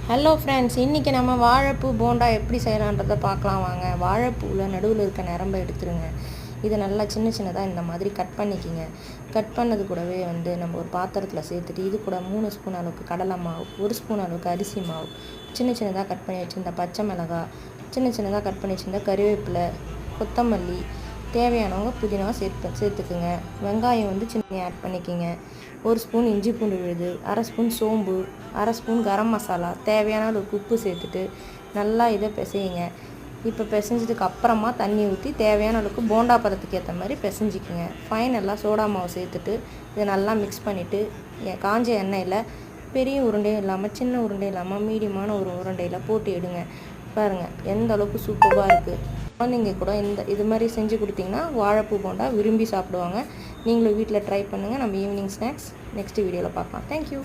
Hello friends, இன்றைக்கி நம்ம வாழைப்பூ போண்டா எப்படி செய்யலான்றதை பார்க்கலாம் வாங்க. வாழைப்பூவில் நடுவில் இருக்க நரம்பை எடுத்துருங்க. இதை நல்லா சின்ன சின்னதாக இந்த மாதிரி கட் பண்ணிக்கிங்க. கட் பண்ணது கூடவே நம்ம ஒரு பாத்திரத்தில் சேர்த்துட்டு இது கூட 3 ஸ்பூன் அளவுக்கு கடலை மாவு, 1 ஸ்பூன் அளவுக்கு அரிசி மாவு, சின்ன சின்னதாக கட் பண்ணி வச்சுருந்த பச்சை மிளகாய், சின்ன சின்னதாக கட் பண்ணி வச்சுருந்த கறிவேப்பிலை, கொத்தமல்லி, தேவையானவங்க புதினாவை சேர்த்துக்குங்க. வெங்காயம் சின்ன ஆட் பண்ணிக்கிங்க. 1 ஸ்பூன் இஞ்சி பூண்டு விழுது, 1/2 ஸ்பூன் சோம்பு, 1/2 ஸ்பூன் கரம் மசாலா, தேவையான அளவுக்கு உப்பு சேர்த்துட்டு நல்லா இதை பிசையுங்க. இப்போ பிசைஞ்சதுக்கு அப்புறமா தண்ணி ஊற்றி தேவையான அளவுக்கு போண்டா பதத்துக்கு ஏற்ற மாதிரி பிசைஞ்சிக்குங்க. ஃபைனலாக சோடா மாவு சேர்த்துட்டு இதை நல்லா மிக்ஸ் பண்ணிவிட்டு காஞ்ச எண்ணெயில் பெரிய உருண்டையும் இல்லாமல் சின்ன உருண்டையும் இல்லாமல் மீடியமான ஒரு உருண்டையில் போட்டு எடுங்க. பாருங்கள் எந்த அளவுக்கு சூப்பராக இருக்குது. குழந்தைங்க கூட இது மாதிரி செஞ்சு கொடுத்தீங்கன்னா வாழைப்பூ போண்டா விரும்பி சாப்பிடுவாங்க. நீங்களும் வீட்டில் ட்ரை பண்ணுங்கள். நம்ம ஈவினிங் ஸ்நாக்ஸ் நெக்ஸ்ட் வீடியோவில் பார்க்கலாம். தேங்க்யூ.